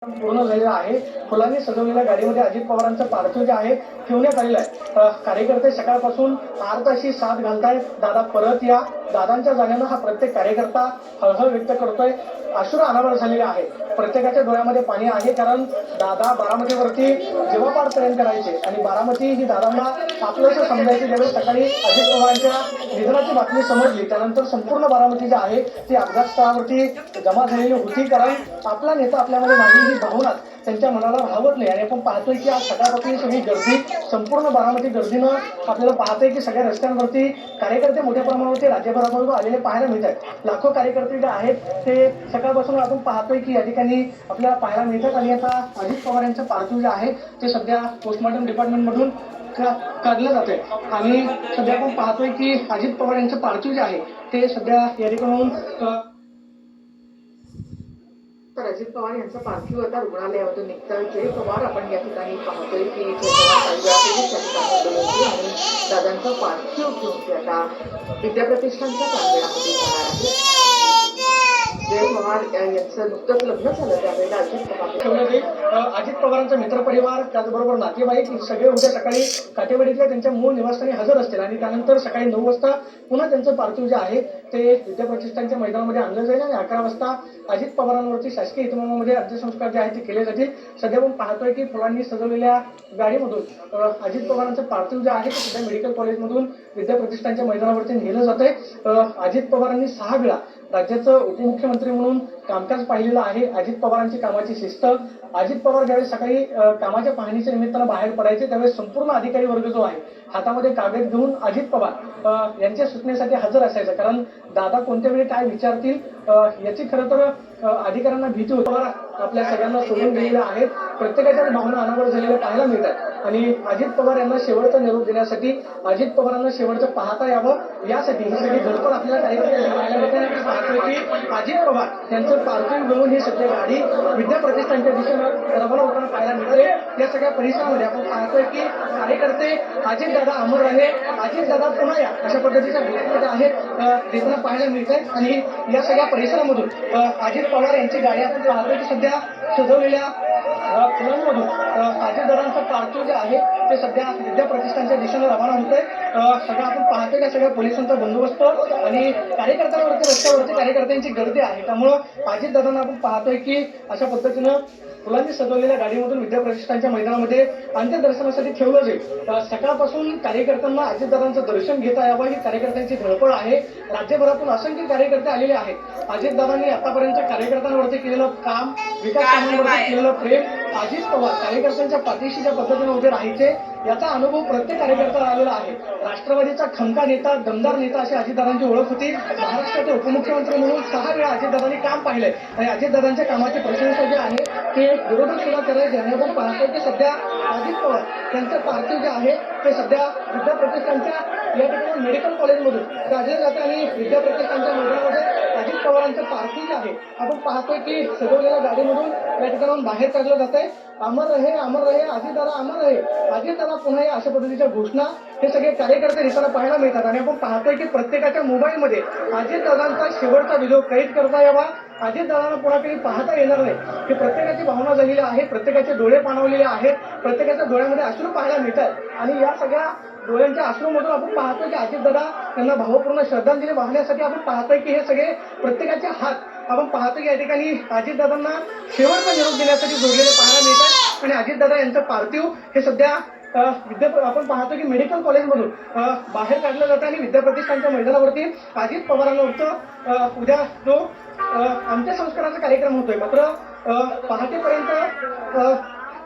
पूर्ण झालेला आहे. फुलांनी सजवलेल्या गाडीमध्ये अजित पवारांचं पार्थिव जे आहे ठेवण्यात आलेलं आहे. कार्यकर्ते सकाळपासून आर्ताशी साथ घालतायत. दादा परत या. दादांच्या जाण्यानं हा प्रत्येक कार्यकर्ता हळहळ व्यक्त करतोय. अश्रू अनावर झालेले आहे. प्रत्येकाच्या डोळ्यामध्ये पाणी आहे, कारण दादा बारामतीवरती जीवापाड प्रेम करायचे आणि बारामती ही दादांना आपलंसं समजायची. ज्यावेळी सकाळी अजित पवारांच्या निधनाची बातमी समजली त्यानंतर संपूर्ण बारामती जी आहे ती अपघात स्थळावरती जमा झालेली होती, कारण आपला नेता आपल्यामध्ये नाही ही भावना त्यांच्या मनाला राहत नाही. आणि आपण पाहतोय की आज सकाळपासून सगळी गर्दी संपूर्ण बारामती गर्दीनं आपल्याला पाहतोय की सगळ्या रस्त्यांवरती कार्यकर्ते मोठ्या प्रमाणावरती राज्यभरामधून आलेले पाहायला मिळत आहेत. लाखो कार्यकर्ते जे आहेत ते सकाळपासून आपण पाहतोय की या ठिकाणी आपल्याला पाहायला मिळतात. आणि आता अजित पवार यांचं पार्थिव जे आहे ते सध्या पोस्टमॉर्टम डिपार्टमेंटमधून काढलं जाते. आणि सध्या आपण पाहतोय की अजित पवार यांचं पार्थिव जे आहे ते सध्या या ठिकाणून तर अजित पवार यांचं पार्थिव आता रुग्णालयामधून निघतं. जय पवार आपण या ठिकाणी पाहतोय की जय पवार काही वेळापूर्वीच या ठिकाणी होते आणि दादांचं पार्थिव घेऊन ते आता विद्याप्रतिष्ठानच्या प्रांगणामध्ये जाणार आहे. जय पवार यांचं नुकतंच लग्न झालं त्यावेळेला अजित पवारांचा मित्रपरिवार त्याचबरोबर नातेवाईक सगळे उद्या सकाळी काटेवाडीतल्या त्यांच्या मूळ निवासस्थानी हजर असतील आणि त्यानंतर सकाळी 9 वाजता पुन्हा त्यांचं पार्थिव जे आहे ते विद्याप्रतिष्ठानच्या मैदानामध्ये आणलं जाईल आणि 11 वाजता अजित पवारांवरती शासकीय इतमामामध्ये अंत्यसंस्कार जे आहेत ते केले जातील. सध्या आपण पाहतोय की फुलांनी सजवलेल्या गाडीमधून अजित पवारांचं पार्थिव जे आहे ते सध्या मेडिकल कॉलेजमधून विद्याप्रतिष्ठानच्या मैदानावरती नेलं जात आहे. अजित पवारांनी 6 वेळा राज्याचं उपमुख्यमंत्री म्हणून कामकाज पाहिलेलं आहे. अजित पवारांची कामाची शिस्त. अजित पवार ज्यावेळेस सकाळी कामाच्या पाहणीच्या निमित्तानं बाहेर पडायचे त्यावेळेस संपूर्ण अधिकारी वर्ग जो आहे हातामध्ये कागद घेऊन अजित पवार यांच्या सूचनेसाठी हजर असायचं, कारण दादा कोणत्या वेळी काय विचारतील याची खरं तर अधिकाऱ्यांना भीती होती. आपल्या सगळ्यांना सोडून गेलेल्या आहेत. प्रत्येकाच्या भावना अनावर झालेल्या पाहायला मिळतात आणि अजित पवार यांना शेवटचा निरोप देण्यासाठी अजित पवारांना शेवटचं पाहता यावं यासाठी ही सगळी धडपड आपल्याला कार्यकर्त्यांना पाहायला मिळते. पाहतोय की अजित पवार यांचं पार्थिव घेऊन ही सध्या गाडी विद्याप्रतिष्ठानच्या दिशेनं रवाना होताना पाहायला मिळते. या सगळ्या परिसरामध्ये आपण पाहतोय की कार्यकर्ते अजित दादा अमर आहे, अजित दादा पुन्हा या अशा पद्धतीच्या घोषणा आहेत देताना पाहायला मिळते. आणि या सगळ्या परिसरामधून अजित पवार यांची गाडी आपण पाहतोय की सध्या सजवलेल्या फुलांमधून अजितदादांचं पार्थिव जे आहे ते सध्या विद्याप्रतिष्ठानच्या दिशेनं रवाना होतंय. सगळं आपण पाहतोय की सगळ्या पोलिसांचा बंदोबस्त आणि कार्यकर्त्यांवरती रस्त्यावरती कार्यकर्त्यांची गर्दी आहे. त्यामुळं अजितदादांना आपण पाहतोय की अशा पद्धतीनं फुलांनी सजवलेल्या गाडीमधून विद्याप्रतिष्ठानच्या मैदानामध्ये अंत्यदर्शनासाठी ठेवलं जाईल. सकाळपासून कार्यकर्त्यांना अजितदादांचं दर्शन घेता यावं ही कार्यकर्त्यांची धडपड आहे. राज्यभरातून असंख्य कार्यकर्ते आलेले आहेत. अजितदादांनी आतापर्यंत कार्यकर्त्यांवरती केलेलं काम, विकास कामांवरती केलेलं प्रेम, अजित पवार कार्यकर्त्यांच्या पाठीशी ज्या पद्धतीने उभे राहायचे याचा अनुभव प्रत्येक कार्यकर्त्याला आलेला आहे. राष्ट्रवादीचा खमका नेता, दमदार नेता अशी अजितदादांची ओळख होती. महाराष्ट्राचे उपमुख्यमंत्री म्हणून 6 वेळा अजितदादांनी काम पाहिलंय आणि अजितदादांच्या कामाची प्रशंसा जी आहे ते विरोधक सुद्धा करायचे. आणि आपण पाहतोय की सध्या अजित पवार यांचं पार्थिव जे आहे ते सध्या विद्याप्रतिष्ठानच्या या ठिकाणी मेडिकल कॉलेजमधून काढलं जातं आणि विद्याप्रतिष्ठानच्या मैदानामध्ये अजित पवारांचं पार्थिव जे आहे आपण पाहतोय की सजवलेल्या गाडीमधून या ठिकाणाहून बाहेर काढलं जात आहे. अमर रहे अजितदादा अमर रहे, अजितदादा पुन्हा या अशा पद्धतीच्या घोषणा हे सगळे कार्यकर्ते देताना पाहायला मिळतात. आणि आपण पाहतोय की प्रत्येकाच्या मोबाईलमध्ये अजितदादांचा शेवटचा व्हिडिओ कैद करता यावा, अजितदादांना पुन्हा काही पाहता येणार नाही ही प्रत्येकाची भावना झालेली आहे. प्रत्येकाचे डोळे पाणावलेले आहेत. प्रत्येकाच्या डोळ्यामध्ये अश्रू पाहायला मिळतात आणि या सगळ्या डोळ्यांच्या अश्रूमधून आपण पाहतोय की अजितदादा यांना भावपूर्ण श्रद्धांजली वाहण्यासाठी आपण पाहतोय की हे सगळे प्रत्येकाचे हात आपण पाहतो की या ठिकाणी अजितदादांना शेवटचा निरोप देण्यासाठी जोडलेले पाहायला मिळतात. आणि अजितदादा यांचं पार्थिव हे सध्या आपण पाहतो की मेडिकल कॉलेजमधून बाहेर काढलं जातं आणि विद्याप्रतिष्ठानच्या मैदानावरती अजित पवारांवरचं उद्या जो अंत्यसंस्काराचा कार्यक्रम होतोय. मात्र पहाटेपर्यंत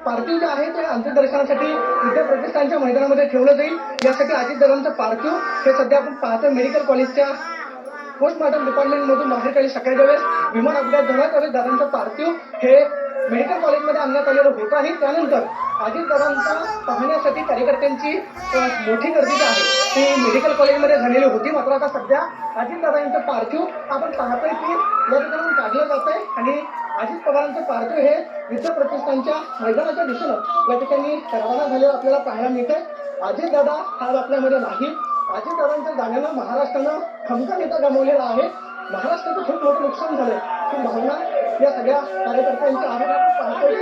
पार्थिव जे आहे ते अंत्यदर्शनासाठी विद्याप्रतिष्ठानच्या मैदानामध्ये ठेवलं जाईल. यासाठी अजितदादांचं पार्थिव हे सध्या आपण पाहतोय मेडिकल कॉलेजच्या पोस्टमॉर्टम डिपार्टमेंटमधून बाहेर काढले. सकाळी ज्यावेळेस विमान अपघात झाला त्यावेळेस दादांचं पार्थिव हे मेडिकल कॉलेजमध्ये आणण्यात आलेलं होतं आणि त्यानंतर अजितदादांचा पाहण्यासाठी कार्यकर्त्यांची मोठी गर्दी जी आहे ती मेडिकल कॉलेजमध्ये झालेली होती. मात्र आता सध्या अजितदादा यांचं पार्थिव आपण पाहतोय की या ठिकाणी काढलं जात आहे आणि अजित पवारांचं पार्थिव हे विद्याप्रतिष्ठानच्या मैदानाच्या दिशेनं या ठिकाणी रवाना झालेलं आपल्याला पाहायला मिळतंय. अजितदादा आज आपल्यामध्ये नाही. अजितदादांच्या जाण्यानं महाराष्ट्रानं खमका नेता गमावलेला आहे. महाराष्ट्राचं खूप मोठं नुकसान झालंय. एकूण भावना या सगळ्या कार्यकर्त्यांच्या आहेत आपण पाहतोय